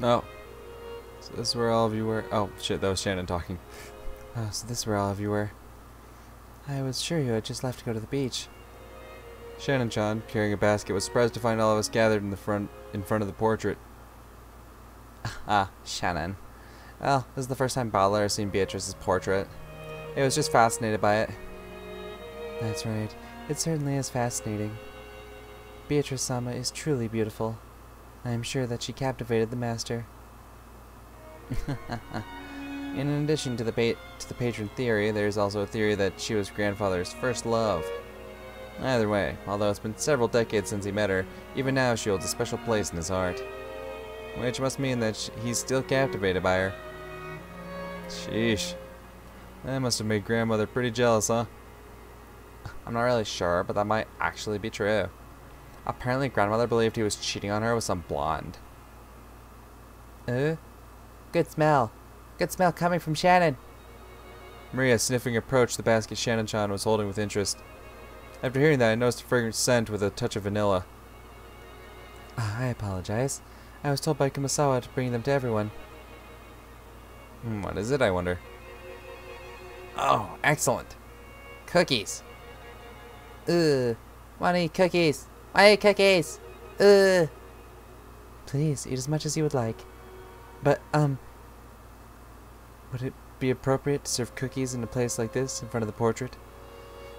Oh. So this is where all of you were. Oh, shit, that was Shannon talking. Oh, so this is where all of you were. I was sure you had just left to go to the beach. Shannon-chan, carrying a basket, was surprised to find all of us gathered in front of the portrait. Ah, Shannon. Well, this is the first time Bala has seen Beatrice's portrait. It was just fascinated by it. That's right. It certainly is fascinating. Beatrice-sama is truly beautiful. I am sure that she captivated the master. In addition to the patron theory, there is also a theory that she was grandfather's first love. Either way, although it's been several decades since he met her, even now she holds a special place in his heart. Which must mean that he's still captivated by her. Sheesh. That must have made grandmother pretty jealous, huh? I'm not really sure, but that might actually be true. Apparently grandmother believed he was cheating on her with some blonde. Good smell. Good smell coming from Shannon. Maria, sniffing, approached the basket Shannon-chan was holding with interest. After hearing that, I noticed a fragrant scent with a touch of vanilla. I apologize. I was told by Kumasawa to bring them to everyone. What is it, I wonder? Oh, excellent. Cookies. Wanna eat cookies? I eat cookies. Please, eat as much as you would like. But, would it be appropriate to serve cookies in a place like this, in front of the portrait?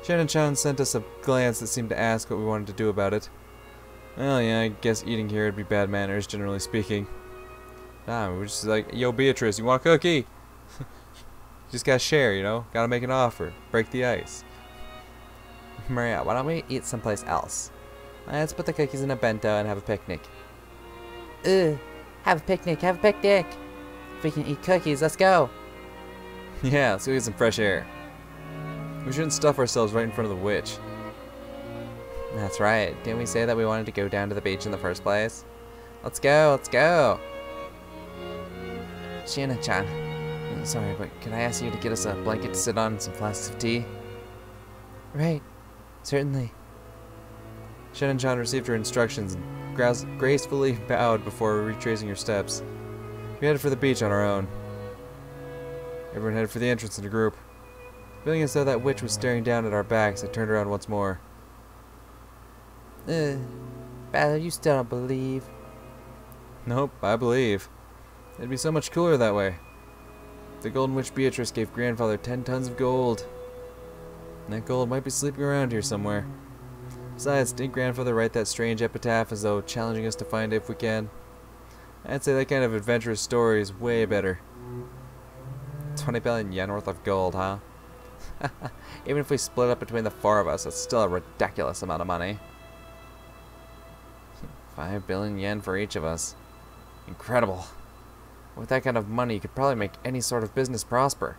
Shannon-chan sent us a glance that seemed to ask what we wanted to do about it. Well, yeah, I guess eating here would be bad manners, generally speaking. Nah, we're just like, yo, Beatrice, you want a cookie? You just gotta share, you know? Gotta make an offer. Break the ice. Maria, why don't we eat someplace else? Let's put the cookies in a bento and have a picnic. Have a picnic, have a picnic! If we can eat cookies, let's go! Yeah, let's go get some fresh air. We shouldn't stuff ourselves right in front of the witch. That's right. Didn't we say that we wanted to go down to the beach in the first place? Let's go, let's go! Shannon-chan. Sorry, but could I ask you to get us a blanket to sit on and some flasks of tea? Right. Certainly. Shannon-chan received her instructions and gracefully bowed before retracing her steps. We headed for the beach on our own. Everyone headed for the entrance in a group. Feeling as though that witch was staring down at our backs, I turned around once more. Bella, you still don't believe? Nope, I believe. It'd be so much cooler that way. The Golden Witch Beatrice gave grandfather 10 tons of gold. And that gold might be sleeping around here somewhere. Besides, didn't grandfather write that strange epitaph as though challenging us to find it if we can? I'd say that kind of adventurous story is way better. 20 billion yen worth of gold, huh? Even if we split up between the 4 of us, it's still a ridiculous amount of money. 5 billion yen for each of us. Incredible. With that kind of money, you could probably make any sort of business prosper.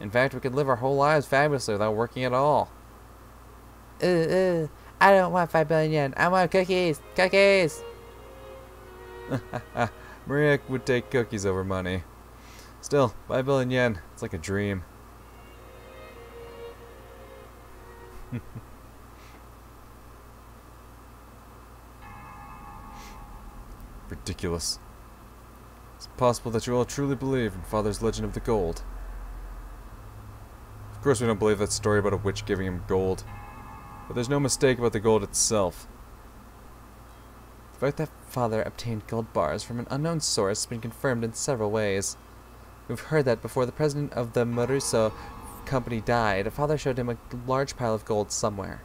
In fact, we could live our whole lives fabulously without working at all. I don't want 5 billion yen. I want cookies! Cookies! Maria would take cookies over money. Still, 5 billion yen. It's like a dream. Ridiculous. It's possible that you all truly believe in Father's legend of the gold. Of course we don't believe that story about a witch giving him gold. But there's no mistake about the gold itself. The fact that Father obtained gold bars from an unknown source has been confirmed in several ways. We've heard that before the president of the Maruso company died, Father showed him a large pile of gold somewhere.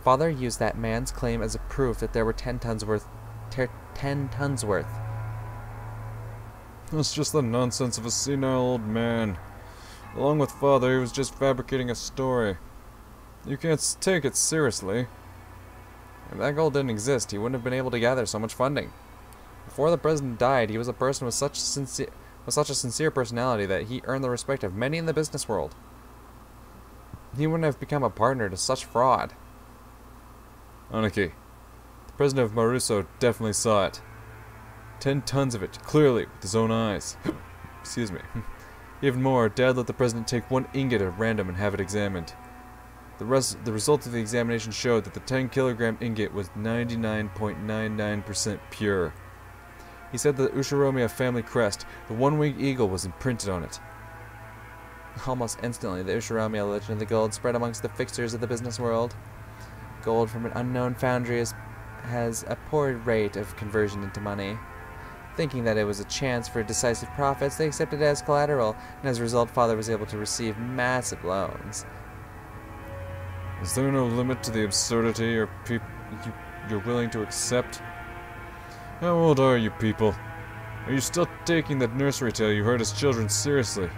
Father used that man's claim as a proof that there were 10 tons worth. 10 tons worth. That's just the nonsense of a senile old man. Along with Father, he was just fabricating a story. You can't take it seriously. If that gold didn't exist, he wouldn't have been able to gather so much funding. Before the president died, he was a person with such a sincere personality that he earned the respect of many in the business world. He wouldn't have become a partner to such fraud. Aniki, the president of Maruso definitely saw it. 10 tons of it, clearly, with his own eyes. Excuse me. Even more, Dad let the president take 1 ingot at random and have it examined. The result of the examination showed that the 10-kilogram ingot was 99.99% pure. He said the Ushiromiya family crest, the one-winged eagle, was imprinted on it. Almost instantly, the Ushiromiya legend of the gold spread amongst the fixers of the business world. Gold from an unknown foundry has a poor rate of conversion into money. Thinking that it was a chance for decisive profits, they accepted it as collateral, and as a result, Father was able to receive massive loans. Is there no limit to the absurdity you're willing to accept? How old are you people? Are you still taking that nursery tale you heard as children seriously?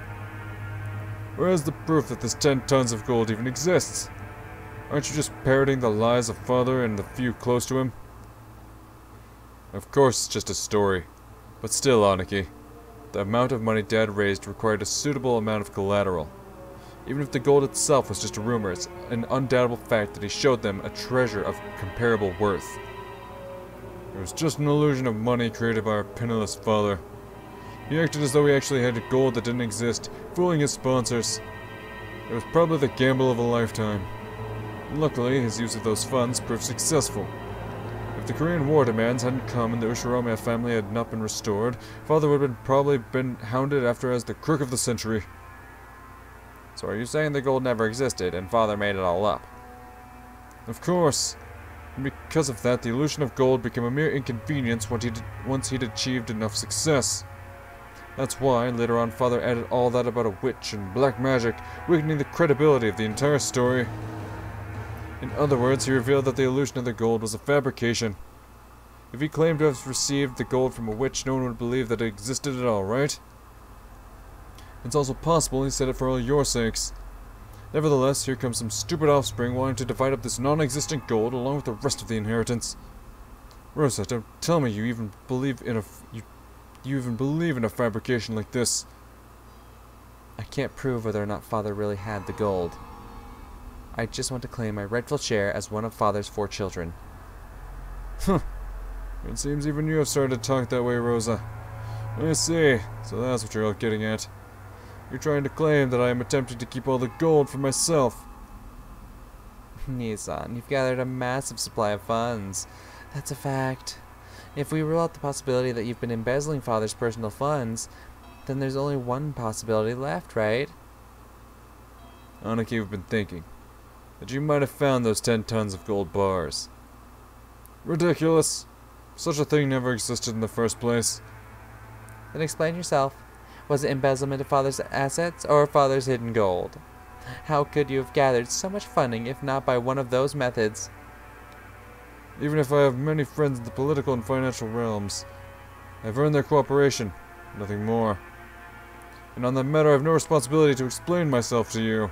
Where is the proof that this 10 tons of gold even exists? Aren't you just parroting the lies of Father and the few close to him? Of course it's just a story. But still, Aniki, the amount of money Dad raised required a suitable amount of collateral. Even if the gold itself was just a rumor, it's an undoubtable fact that he showed them a treasure of comparable worth. It was just an illusion of money created by our penniless father. He acted as though he actually had gold that didn't exist, fooling his sponsors. It was probably the gamble of a lifetime. Luckily, his use of those funds proved successful. If the Korean War demands hadn't come and the Ushiromiya family had not been restored, Father would have probably been hounded after as the crook of the century. So are you saying the gold never existed and Father made it all up? Of course. And because of that, the illusion of gold became a mere inconvenience once he'd achieved enough success. That's why, later on, Father added all that about a witch and black magic, weakening the credibility of the entire story. In other words, he revealed that the illusion of the gold was a fabrication. If he claimed to have received the gold from a witch, no one would believe that it existed at all, right? It's also possible he said it for all your sakes. Nevertheless, here comes some stupid offspring wanting to divide up this non-existent gold along with the rest of the inheritance. Rosa, don't tell me you even believe in a fabrication like this. I can't prove whether or not Father really had the gold. I just want to claim my rightful share as one of Father's 4 children. Huh. It seems even you have started to talk that way, Rosa. I see. So that's what you're all getting at. You're trying to claim that I am attempting to keep all the gold for myself. Nissan, you've gathered a massive supply of funds. That's a fact. If we rule out the possibility that you've been embezzling Father's personal funds, then there's only one possibility left, right? Aniki, you've been thinking that you might have found those 10 tons of gold bars. Ridiculous. Such a thing never existed in the first place. Then explain yourself. Was it embezzlement of Father's assets, or Father's hidden gold? How could you have gathered so much funding if not by one of those methods? Even if I have many friends in the political and financial realms, I've earned their cooperation, nothing more. And on that matter I have no responsibility to explain myself to you.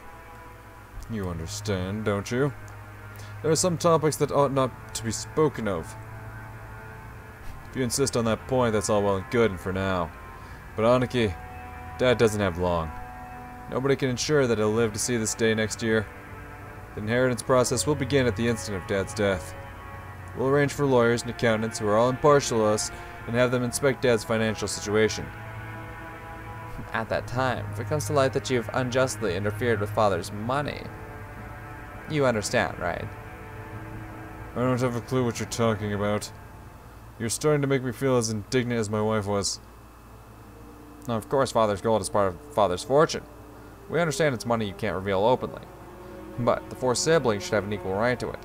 You understand, don't you? There are some topics that ought not to be spoken of. If you insist on that point, that's all well and good and for now. But Aniki, Dad doesn't have long. Nobody can ensure that he'll live to see this day next year. The inheritance process will begin at the instant of Dad's death. We'll arrange for lawyers and accountants who are all impartial to us and have them inspect Dad's financial situation. At that time, if it comes to light that you've unjustly interfered with Father's money, you understand, right? I don't have a clue what you're talking about. You're starting to make me feel as indignant as my wife was. Now, of course, Father's gold is part of Father's fortune. We understand it's money you can't reveal openly. But the 4 siblings should have an equal right to it.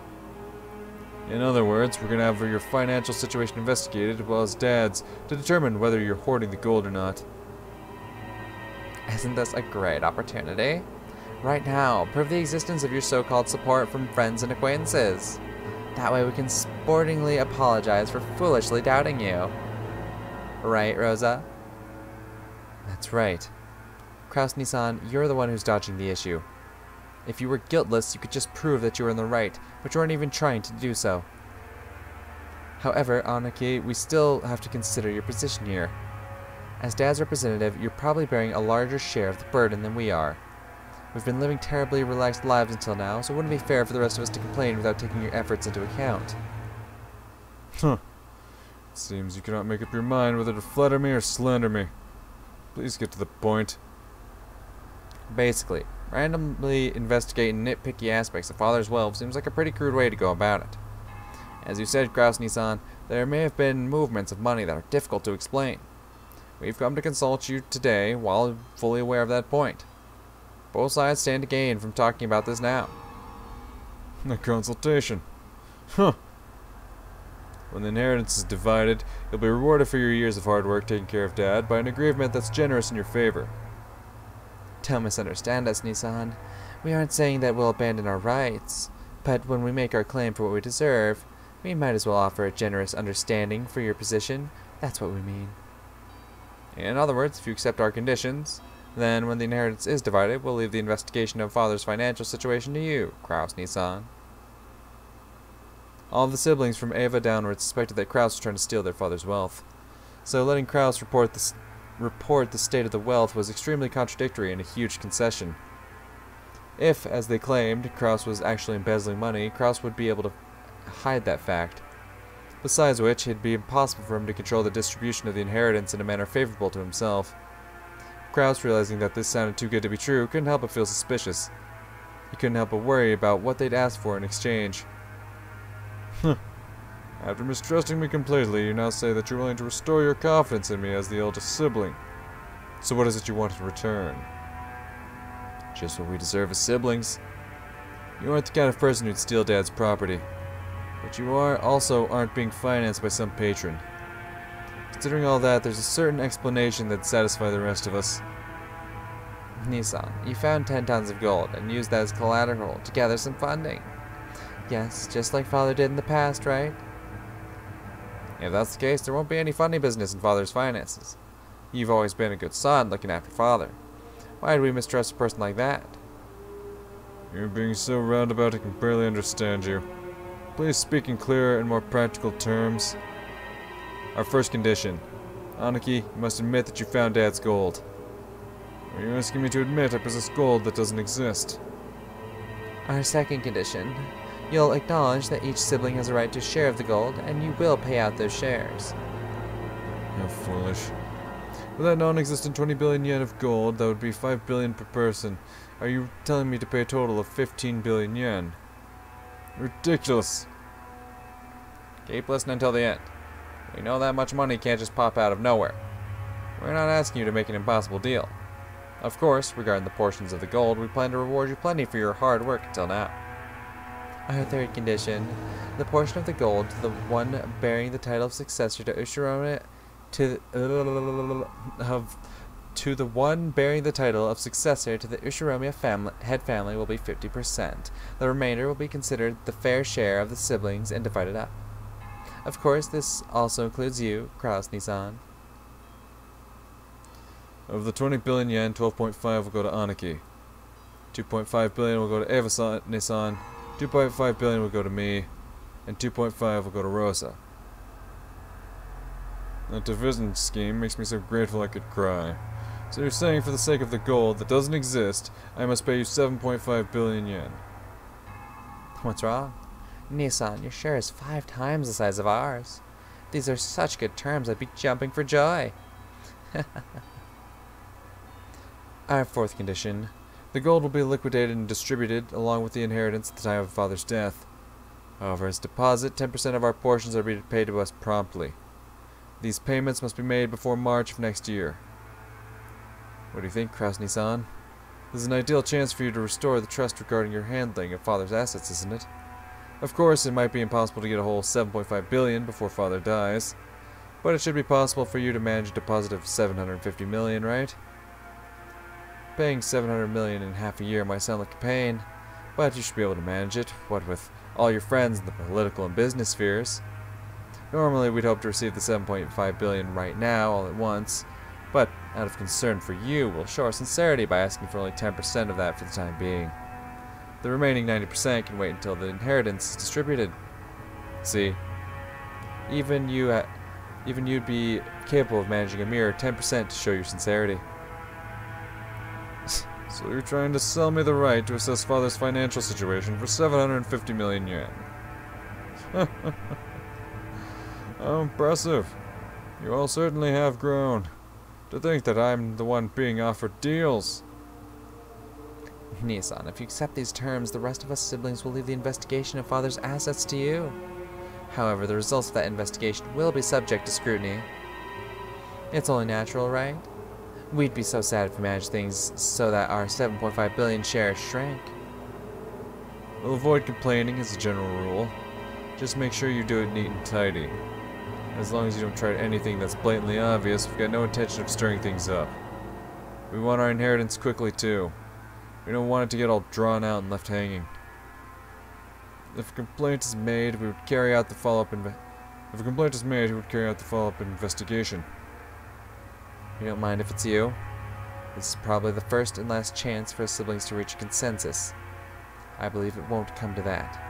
In other words, we're going to have your financial situation investigated, as well as Dad's, to determine whether you're hoarding the gold or not. Isn't this a great opportunity? Right now, prove the existence of your so-called support from friends and acquaintances. That way we can sportingly apologize for foolishly doubting you. Right, Rosa? That's right. Krauss Nissan, you're the one who's dodging the issue. If you were guiltless, you could just prove that you were in the right, but you aren't even trying to do so. However, Aniki, we still have to consider your position here. As Dad's representative, you're probably bearing a larger share of the burden than we are. We've been living terribly relaxed lives until now, so it wouldn't be fair for the rest of us to complain without taking your efforts into account. Huh. It seems you cannot make up your mind whether to flatter me or slander me. Please get to the point. Basically, randomly investigating nitpicky aspects of Father's wealth seems like a pretty crude way to go about it. As you said, Krauss Nissan, There may have been movements of money that are difficult to explain. We've come to consult you today while fully aware of that point. Both sides stand to gain from talking about this now. A consultation. Huh. When the inheritance is divided, you'll be rewarded for your years of hard work taking care of Dad by an agreement that's generous in your favor. Don't misunderstand us, Nissan. We aren't saying that we'll abandon our rights, but when we make our claim for what we deserve, we might as well offer a generous understanding for your position. That's what we mean. In other words, if you accept our conditions, then when the inheritance is divided, we'll leave the investigation of Father's financial situation to you, Krauss Nissan. All of the siblings from Ava downward suspected that Krauss was trying to steal their father's wealth. So letting Krauss report the state of the wealth was extremely contradictory and a huge concession. If, as they claimed, Krauss was actually embezzling money, Krauss would be able to hide that fact. Besides which, it'd be impossible for him to control the distribution of the inheritance in a manner favorable to himself. Krauss, realizing that this sounded too good to be true, couldn't help but feel suspicious. He couldn't help but worry about what they'd ask for in exchange. After mistrusting me completely, you now say that you're willing to restore your confidence in me as the eldest sibling. So what is it you want in return? Just what we deserve as siblings. You aren't the kind of person who'd steal Dad's property. But you aren't being financed by some patron. Considering all that, there's a certain explanation that'd satisfy the rest of us. Nissan, you found 10 tons of gold and used that as collateral to gather some funding. Yes, just like Father did in the past, right? If that's the case, there won't be any funny business in Father's finances. You've always been a good son looking after Father. Why do we mistrust a person like that? You're being so roundabout I can barely understand you. Please speak in clearer and more practical terms. Our first condition. Aniki, you must admit that you found Dad's gold. Are you asking me to admit I possess gold that doesn't exist? Our second condition. You'll acknowledge that each sibling has a right to a share of the gold, and you will pay out those shares. How foolish. With that non-existent 20 billion yen of gold, that would be 5 billion per person. Are you telling me to pay a total of 15 billion yen? Ridiculous. Keep listening until the end. We know that much money can't just pop out of nowhere. We're not asking you to make an impossible deal. Of course, regarding the portions of the gold, we plan to reward you plenty for your hard work until now. Our third condition. The portion of the gold to the one bearing the title of successor to Ushirome to the one bearing the title of successor to the Ushirome head family will be 50%. The remainder will be considered the fair share of the siblings and divided up. Of course, this also includes you, Krauss Nissan. Of the 20 billion yen, 12.5 will go to Aniki. 2.5 billion will go to Eva Nissan. 2.5 billion will go to me, and 2.5 will go to Rosa. That division scheme makes me so grateful I could cry. So you're saying for the sake of the gold that doesn't exist, I must pay you 7.5 billion yen. What's wrong? Nissan, your share is 5 times the size of ours. These are such good terms, I'd be jumping for joy. Our fourth condition. The gold will be liquidated and distributed along with the inheritance at the time of Father's death. However, as deposit, 10% of our portions are to be paid to us promptly. These payments must be made before March of next year. What do you think, Krauss Nissan? This is an ideal chance for you to restore the trust regarding your handling of Father's assets, isn't it? Of course, it might be impossible to get a whole 7.5 billion before Father dies, but it should be possible for you to manage a deposit of 750 million, right? Paying 700 million in half a year might sound like a pain, but you should be able to manage it, what with all your friends in the political and business spheres. Normally, we'd hope to receive the 7.5 billion right now, all at once, but out of concern for you, we'll show our sincerity by asking for only 10% of that for the time being. The remaining 90% can wait until the inheritance is distributed. See, even you'd be capable of managing a mere 10% to show your sincerity. So you're trying to sell me the right to assess Father's financial situation for 750 million yen. How impressive. You all certainly have grown. To think that I'm the one being offered deals. Nissan, if you accept these terms, the rest of us siblings will leave the investigation of Father's assets to you. However, the results of that investigation will be subject to scrutiny. It's only natural, right? We'd be so sad if we managed things so that our 7.5 billion shares shrank. We'll avoid complaining as a general rule. Just make sure you do it neat and tidy. As long as you don't try anything that's blatantly obvious, we've got no intention of stirring things up. We want our inheritance quickly, too. We don't want it to get all drawn out and left hanging. If a complaint is made, we would carry out the follow-up investigation. You don't mind if it's you? This is probably the first and last chance for siblings to reach a consensus. I believe it won't come to that.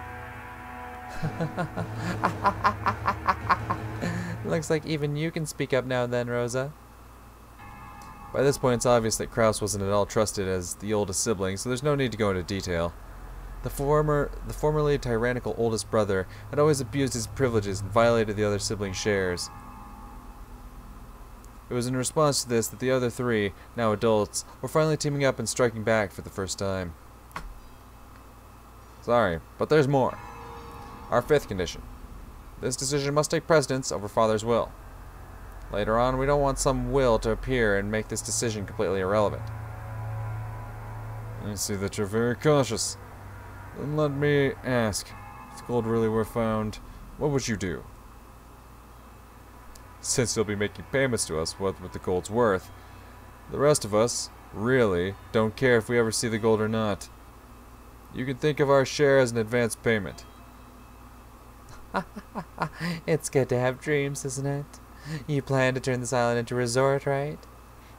Looks like even you can speak up now then, Rosa. By this point, it's obvious that Krauss wasn't at all trusted as the oldest sibling, so there's no need to go into detail. The formerly tyrannical oldest brother had always abused his privileges and violated the other siblings' shares. It was in response to this that the other three, now adults, were finally teaming up and striking back for the first time. Sorry, but there's more. Our fifth condition. This decision must take precedence over Father's will. Later on, we don't want some will to appear and make this decision completely irrelevant. I see that you're very cautious. Then let me ask, if the gold really were found, what would you do? Since you'll be making payments to us what the gold's worth, the rest of us, really, don't care if we ever see the gold or not. You can think of our share as an advance payment. It's good to have dreams, isn't it? You plan to turn this island into a resort, right?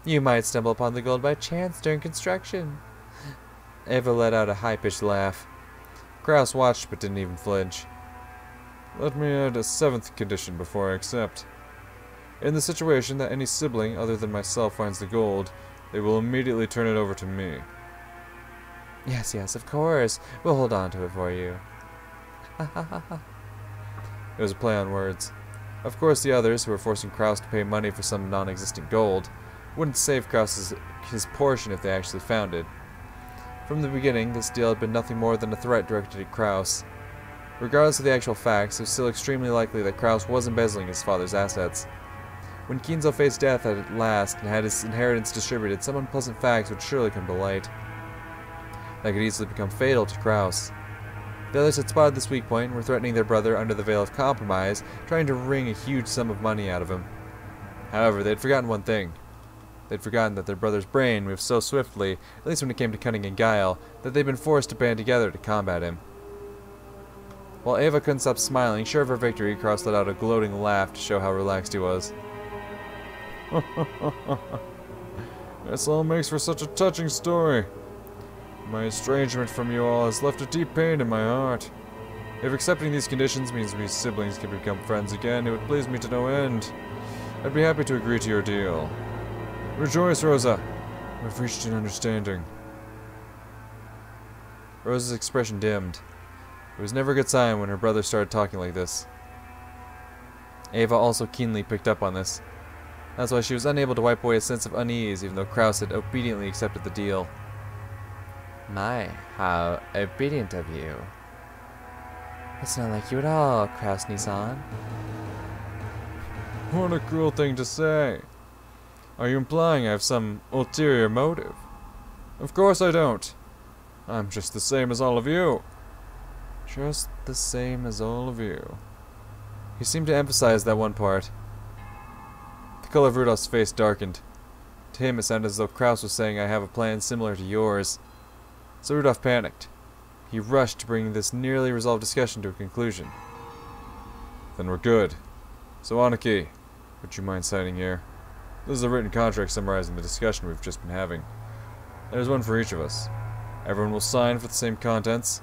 You might stumble upon the gold by chance during construction. Eva let out a high-pitched laugh. Krauss watched but didn't even flinch. Let me add a seventh condition before I accept. In the situation that any sibling other than myself finds the gold, they will immediately turn it over to me. Yes, of course. We'll hold on to it for you. It was a play on words. Of course, the others, who were forcing Krauss to pay money for some non-existent gold, wouldn't save Krauss his portion if they actually found it. From the beginning, this deal had been nothing more than a threat directed at Krauss. Regardless of the actual facts, it was still extremely likely that Krauss was embezzling his father's assets. When Kinzo faced death at last and had his inheritance distributed, some unpleasant facts would surely come to light. That could easily become fatal to Krauss. The others had spotted this weak point and were threatening their brother under the veil of compromise, trying to wring a huge sum of money out of him. However, they had forgotten one thing. They'd forgotten that their brother's brain moved so swiftly, at least when it came to cunning and guile, that they'd been forced to band together to combat him. While Eva couldn't stop smiling, sure of her victory, Krauss let out a gloating laugh to show how relaxed he was. This all makes for such a touching story. My estrangement from you all has left a deep pain in my heart. If accepting these conditions means we siblings can become friends again, it would please me to no end. I'd be happy to agree to your deal. Rejoice, Rosa. We've reached an understanding. Rosa's expression dimmed. It was never a good sign when her brother started talking like this. Eva also keenly picked up on this. That's why she was unable to wipe away a sense of unease, even though Krauss had obediently accepted the deal. My, how obedient of you. It's not like you at all, Krauss Nissan. What a cruel thing to say. Are you implying I have some ulterior motive? Of course I don't. I'm just the same as all of you. Just the same as all of you. He seemed to emphasize that one part. The color of Rudolph's face darkened. To him it sounded as though Krauss was saying, I have a plan similar to yours. So Rudolph panicked. He rushed to bring this nearly resolved discussion to a conclusion. Then we're good. So Aniki, would you mind signing here? This is a written contract summarizing the discussion we've just been having. There's one for each of us. Everyone will sign for the same contents.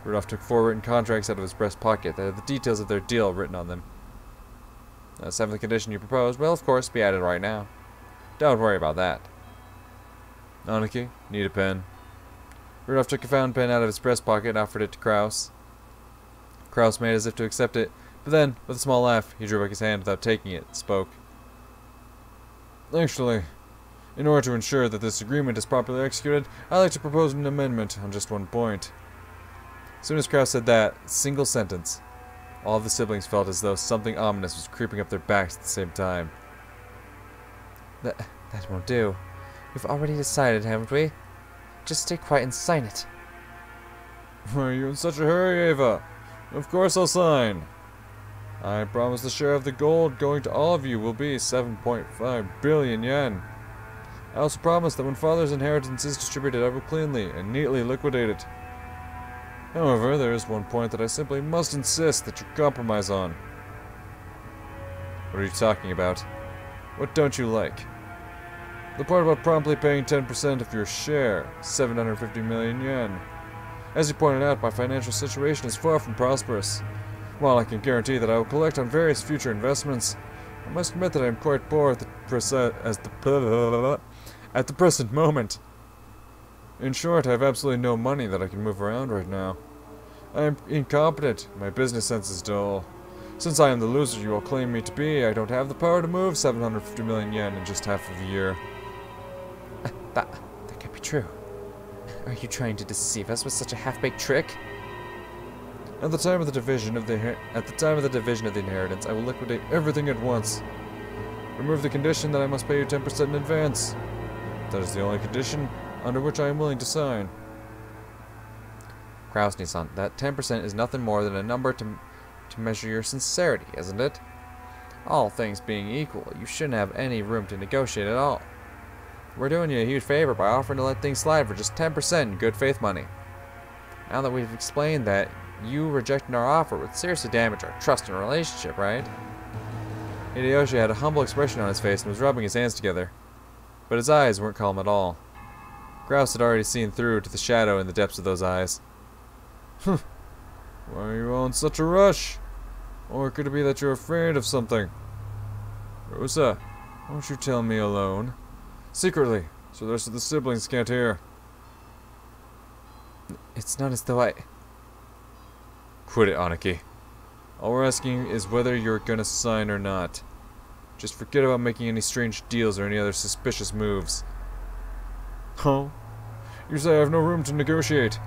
Rudolph took 4 written contracts out of his breast pocket that had the details of their deal written on them. The 7th condition you proposed will, of course, be added right now. Don't worry about that. Aniki, need a pen. Rudolph took a fountain pen out of his breast pocket and offered it to Krauss. Krauss made as if to accept it, but then, with a small laugh, he drew back his hand without taking it and spoke. Actually, in order to ensure that this agreement is properly executed, I'd like to propose an amendment on just one point. As soon as Krauss said that single sentence, All of the siblings felt as though something ominous was creeping up their backs at the same time. That won't do. We've already decided, haven't we? Just stay quiet and sign it. Why are you in such a hurry, Ava? Of course I'll sign. I promise the share of the gold going to all of you will be 7.5 billion yen. I also promise that when father's inheritance is distributed, I will cleanly and neatly liquidate it. However, there is one point that I simply must insist that you compromise on. What are you talking about? What don't you like? The part about promptly paying 10% of your share, 750 million yen. As you pointed out, my financial situation is far from prosperous. While I can guarantee that I will collect on various future investments, I must admit that I am quite poor at the present moment. In short, I have absolutely no money that I can move around right now. I am incompetent, my business sense is dull. Since I am the loser you all claim me to be, I don't have the power to move 750 million yen in just half of a year. That can't be true. Are you trying to deceive us with such a half-baked trick? At the time of the division of the inheritance, I will liquidate everything at once. Remove the condition that I must pay you 10% in advance. That is the only condition under which I am willing to sign. Krauss-san, that 10% is nothing more than a number to measure your sincerity, isn't it? All things being equal, you shouldn't have any room to negotiate at all. We're doing you a huge favor by offering to let things slide for just 10% in good faith money. Now that we've explained that, you rejecting our offer would seriously damage our trust and relationship, right? Hideyoshi had a humble expression on his face and was rubbing his hands together. But his eyes weren't calm at all. Krauss had already seen through to the shadow in the depths of those eyes. Why are you all in such a rush? Or could it be that you're afraid of something? Rosa, won't you tell me alone? Secretly, so the rest of the siblings can't hear. It's not as though I... Quit it, Aniki. All we're asking is whether you're gonna sign or not. Just forget about making any strange deals or any other suspicious moves. Huh? You say I have no room to negotiate.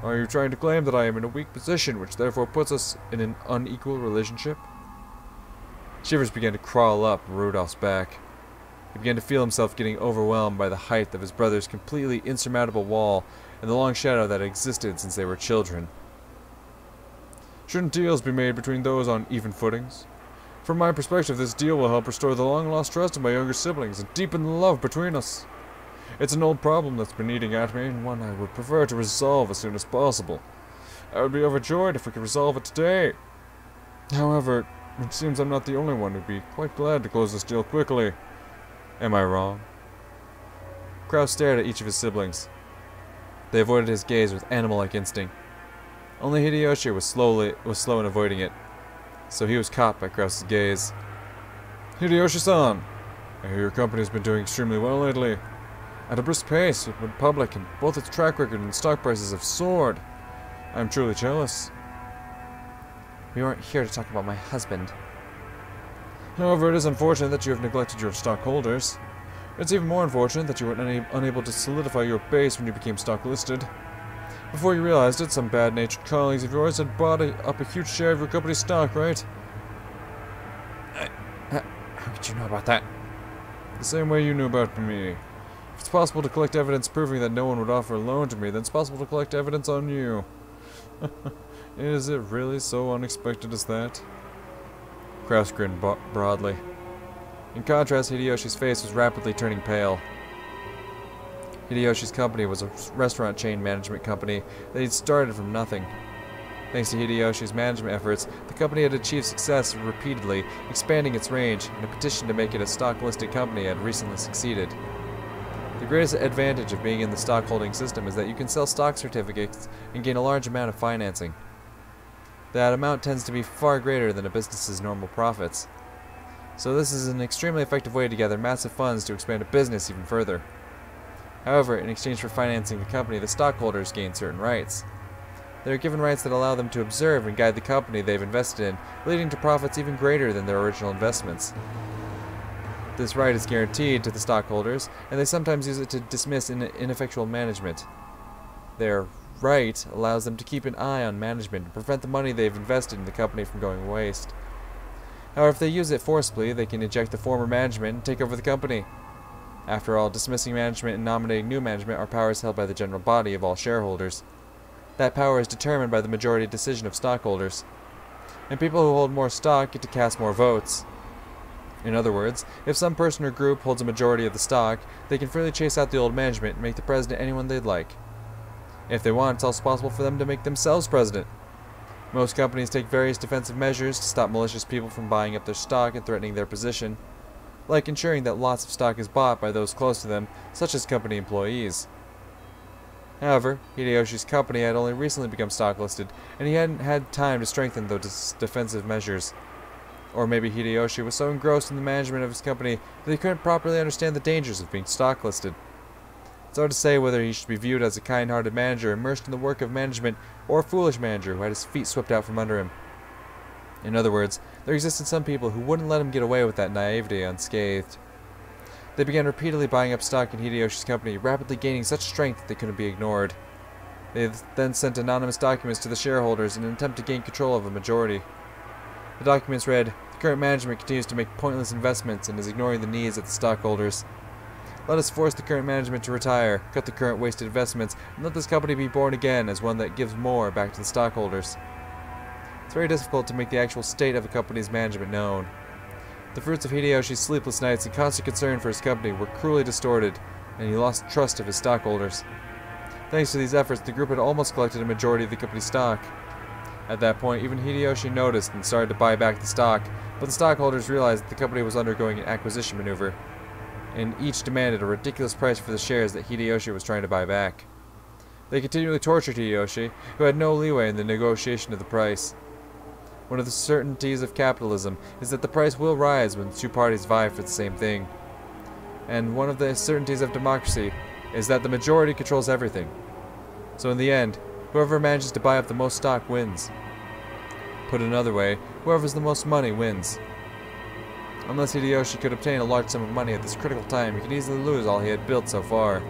Are you trying to claim that I am in a weak position, which therefore puts us in an unequal relationship? Shivers began to crawl up Rudolph's back. He began to feel himself getting overwhelmed by the height of his brother's completely insurmountable wall and the long shadow that had existed since they were children. Shouldn't deals be made between those on even footings? From my perspective, this deal will help restore the long-lost trust of my younger siblings and deepen the love between us. It's an old problem that's been eating at me, and one I would prefer to resolve as soon as possible. I would be overjoyed if we could resolve it today. However, it seems I'm not the only one who'd be quite glad to close this deal quickly. Am I wrong? Krauss stared at each of his siblings. They avoided his gaze with animal-like instinct. Only Hideyoshi was slow in avoiding it, so he was caught by Krauss's gaze. Hideyoshi-san, I hear your company's been doing extremely well lately. At a brisk pace, it went public, and both its track record and stock prices have soared. I am truly jealous. We weren't here to talk about my husband. However, it is unfortunate that you have neglected your stockholders. It's even more unfortunate that you were unable to solidify your base when you became stock listed. Before you realized it, some bad-natured colleagues of yours had bought up a huge share of your company's stock, right? How could you know about that? The same way you knew about me. If it's possible to collect evidence proving that no one would offer a loan to me, then it's possible to collect evidence on you. Is it really so unexpected as that? Krauss grinned broadly. In contrast, Hideyoshi's face was rapidly turning pale. Hideyoshi's company was a restaurant chain management company that he'd started from nothing. Thanks to Hideyoshi's management efforts, the company had achieved success repeatedly, expanding its range, and a petition to make it a stock-listed company had recently succeeded. The greatest advantage of being in the stock-holding system is that you can sell stock certificates and gain a large amount of financing. That amount tends to be far greater than a business's normal profits. So this is an extremely effective way to gather massive funds to expand a business even further. However, in exchange for financing the company, the stockholders gain certain rights. They are given rights that allow them to observe and guide the company they've invested in, leading to profits even greater than their original investments. This right is guaranteed to the stockholders, and they sometimes use it to dismiss ineffectual management. They are right allows them to keep an eye on management and prevent the money they've invested in the company from going waste. However, if they use it forcibly, they can eject the former management and take over the company. After all, dismissing management and nominating new management are powers held by the general body of all shareholders. That power is determined by the majority decision of stockholders. And people who hold more stock get to cast more votes. In other words, if some person or group holds a majority of the stock, they can freely chase out the old management and make the president anyone they'd like. If they want, it's also possible for them to make themselves president. Most companies take various defensive measures to stop malicious people from buying up their stock and threatening their position, like ensuring that lots of stock is bought by those close to them, such as company employees. However, Hideyoshi's company had only recently become stock listed, and he hadn't had time to strengthen those defensive measures. Or maybe Hideyoshi was so engrossed in the management of his company that he couldn't properly understand the dangers of being stock listed. It's hard to say whether he should be viewed as a kind-hearted manager immersed in the work of management, or a foolish manager who had his feet swept out from under him. In other words, there existed some people who wouldn't let him get away with that naivety unscathed. They began repeatedly buying up stock in Hideyoshi's company, rapidly gaining such strength that they couldn't be ignored. They then sent anonymous documents to the shareholders in an attempt to gain control of a majority. The documents read, "The current management continues to make pointless investments and is ignoring the needs of the stockholders. Let us force the current management to retire, cut the current wasted investments, and let this company be born again as one that gives more back to the stockholders." It's very difficult to make the actual state of a company's management known. The fruits of Hideyoshi's sleepless nights and constant concern for his company were cruelly distorted, and he lost trust of his stockholders. Thanks to these efforts, the group had almost collected a majority of the company's stock. At that point, even Hideyoshi noticed and started to buy back the stock, but the stockholders realized that the company was undergoing an acquisition maneuver, and each demanded a ridiculous price for the shares that Hideyoshi was trying to buy back. They continually tortured Hideyoshi, who had no leeway in the negotiation of the price. One of the certainties of capitalism is that the price will rise when two parties vie for the same thing. And one of the certainties of democracy is that the majority controls everything. So in the end, whoever manages to buy up the most stock wins. Put another way, whoever has the most money wins. Unless Hideyoshi could obtain a large sum of money at this critical time, he could easily lose all he had built so far.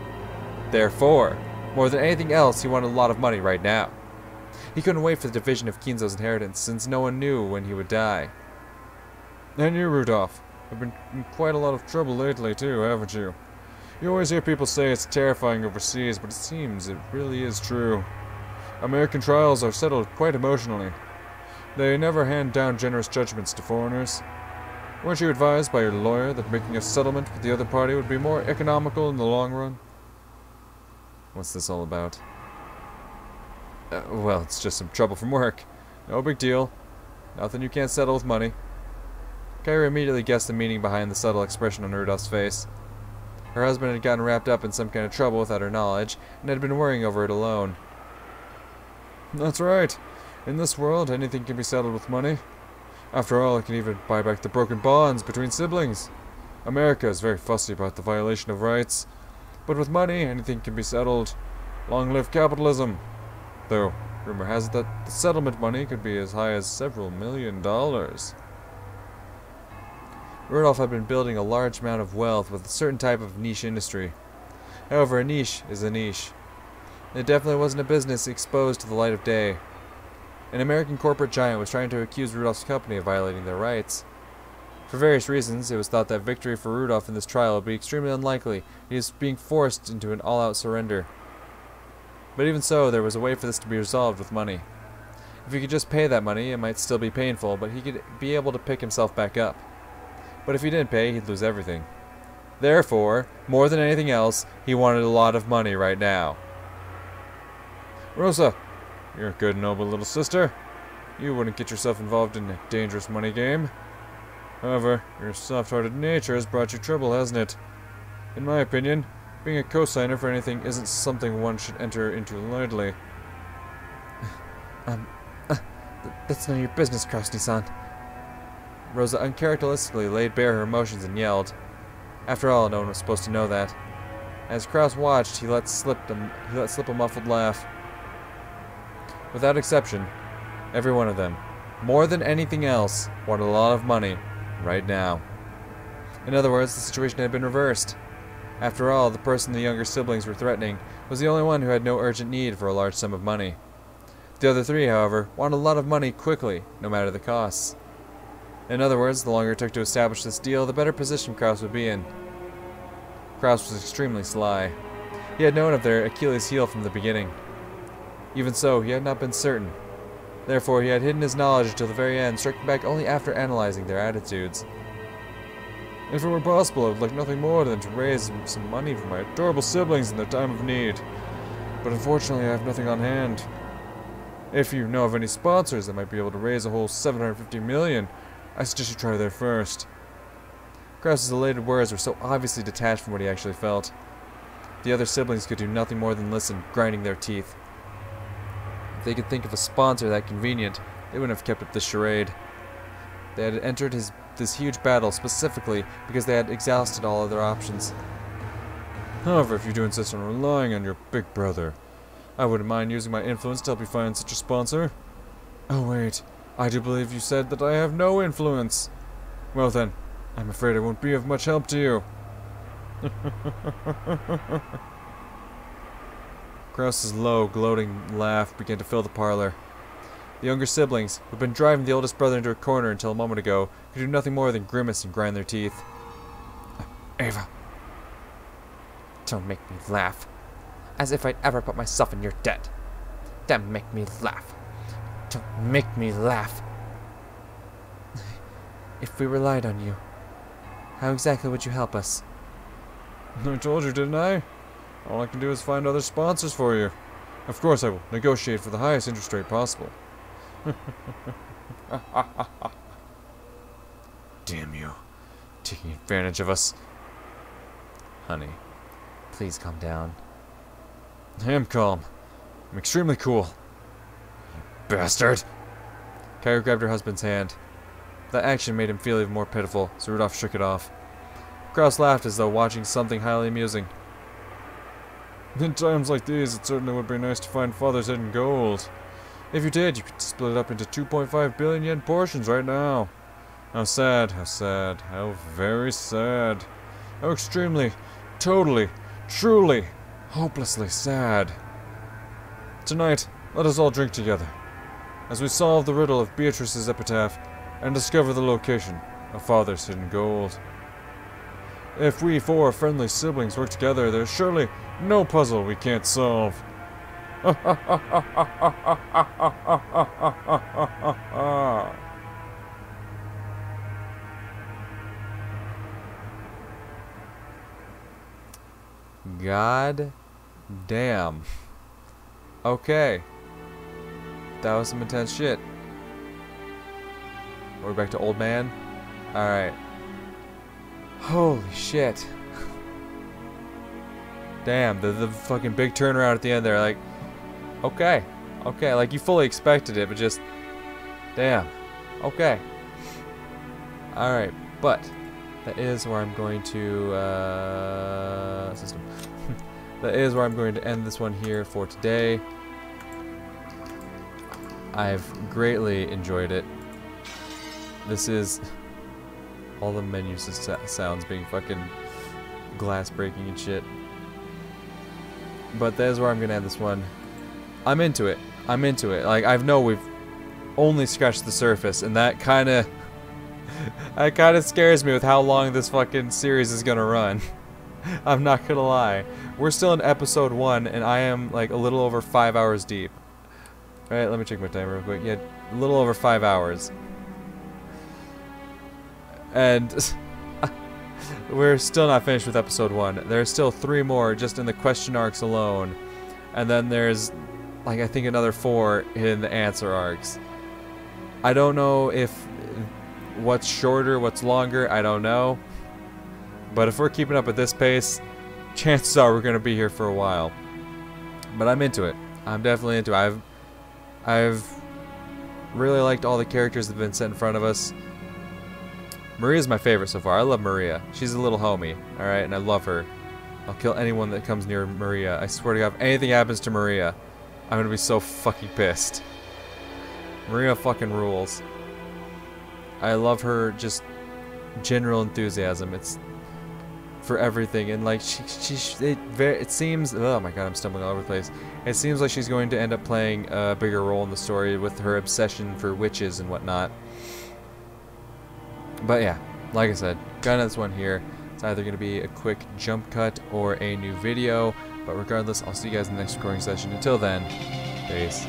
Therefore, more than anything else, he wanted a lot of money right now. He couldn't wait for the division of Kinzo's inheritance, since no one knew when he would die. And you, Rudolph, have been in quite a lot of trouble lately too, haven't you? You always hear people say it's terrifying overseas, but it seems it really is true. American trials are settled quite emotionally. They never hand down generous judgments to foreigners. Weren't you advised by your lawyer that making a settlement with the other party would be more economical in the long run? What's this all about? Well, it's just some trouble from work. No big deal. Nothing you can't settle with money. Kyra immediately guessed the meaning behind the subtle expression on Rudolph's face. Her husband had gotten wrapped up in some kind of trouble without her knowledge, and had been worrying over it alone. That's right. In this world, anything can be settled with money. After all, it can even buy back the broken bonds between siblings. America is very fussy about the violation of rights. But with money, anything can be settled. Long live capitalism. Though, rumor has it that the settlement money could be as high as several $1 million. Rudolph had been building a large amount of wealth with a certain type of niche industry. However, a niche is a niche. It definitely wasn't a business exposed to the light of day. An American corporate giant was trying to accuse Rudolph's company of violating their rights. For various reasons, it was thought that victory for Rudolph in this trial would be extremely unlikely. He was being forced into an all-out surrender. But even so, there was a way for this to be resolved with money. If he could just pay that money, it might still be painful, but he could be able to pick himself back up. But if he didn't pay, he'd lose everything. Therefore, more than anything else, he wanted a lot of money right now. Rosa, you're a good, noble little sister. You wouldn't get yourself involved in a dangerous money game. However, your soft-hearted nature has brought you trouble, hasn't it? In my opinion, being a co-signer for anything isn't something one should enter into lightly. That's none of your business, Krauss-san. Rosa uncharacteristically laid bare her emotions and yelled. After all, no one was supposed to know that. As Krauss watched, he let slip a muffled laugh. Without exception, every one of them, more than anything else, wanted a lot of money right now. In other words, the situation had been reversed. After all, the person the younger siblings were threatening was the only one who had no urgent need for a large sum of money. The other three, however, wanted a lot of money quickly, no matter the costs. In other words, the longer it took to establish this deal, the better position Krauss would be in. Krauss was extremely sly. He had known of their Achilles' heel from the beginning. Even so, he had not been certain. Therefore, he had hidden his knowledge until the very end, striking back only after analyzing their attitudes. If it were possible, I would like nothing more than to raise some money for my adorable siblings in their time of need. But unfortunately, I have nothing on hand. If you know of any sponsors that might be able to raise a whole $750 million, I suggest you try there first. Krauss's elated words were so obviously detached from what he actually felt. The other siblings could do nothing more than listen, grinding their teeth. If they could think of a sponsor that convenient, they wouldn't have kept up this charade. They had entered this huge battle specifically because they had exhausted all other options. However, if you do insist on relying on your big brother, I wouldn't mind using my influence to help you find such a sponsor. Oh wait, I do believe you said that I have no influence. Well then, I'm afraid I won't be of much help to you. Krauss's low, gloating laugh began to fill the parlor. The younger siblings, who had been driving the oldest brother into a corner until a moment ago, could do nothing more than grimace and grind their teeth. Ava. Don't make me laugh. As if I'd ever put myself in your debt. Don't make me laugh. Don't make me laugh. If we relied on you, how exactly would you help us? I told you, didn't I? All I can do is find other sponsors for you. Of course I will negotiate for the highest interest rate possible. Damn you. Taking advantage of us. Honey, please calm down. I am calm. I'm extremely cool. You bastard! Kyra grabbed her husband's hand. That action made him feel even more pitiful, so Rudolph shook it off. Krauss laughed as though watching something highly amusing. In times like these, it certainly would be nice to find Father's hidden gold. If you did, you could split it up into 2.5 billion yen portions right now. How sad, how very sad. How extremely, totally, truly, hopelessly sad. Tonight, let us all drink together, as we solve the riddle of Beatrice's epitaph and discover the location of Father's hidden gold. If we four friendly siblings work together, there's surely no puzzle we can't solve. God damn. Okay. That was some intense shit. We're back to old man. Alright. Holy shit. Damn, the fucking big turnaround at the end there, like, okay, like you fully expected it, but just, damn, okay. Alright, but, that is where I'm going to, that is where I'm going to end this one here for today. I've greatly enjoyed it. This is all the menu sounds being fucking glass breaking and shit. But that is where I'm gonna end this one. I'm into it. Like, I know we've only scratched the surface, and that kinda scares me with how long this fucking series is gonna run. I'm not gonna lie. We're still in episode 1, and I am like a little over 5 hours deep. Alright, let me check my timer real quick. Yeah, a little over 5 hours. And we're still not finished with episode 1. There's still 3 more just in the question arcs alone. And then there's, like, I think another 4 in the answer arcs. I don't know if what's shorter, what's longer, I don't know. But if we're keeping up at this pace, chances are we're going to be here for a while. But I'm into it. I'm definitely into it. I've really liked all the characters that have been set in front of us. Maria's my favorite so far. I love Maria. She's a little homie, alright, and I love her. I'll kill anyone that comes near Maria. I swear to God, if anything happens to Maria, I'm gonna be so fucking pissed. Maria fucking rules. I love her just general enthusiasm. It's for everything, and like it seems, oh my god, I'm stumbling all over the place. It seems like she's going to end up playing a bigger role in the story with her obsession for witches and whatnot. But yeah, like I said, got this one here. It's either going to be a quick jump cut or a new video, but regardless, I'll see you guys in the next recording session. Until then, peace.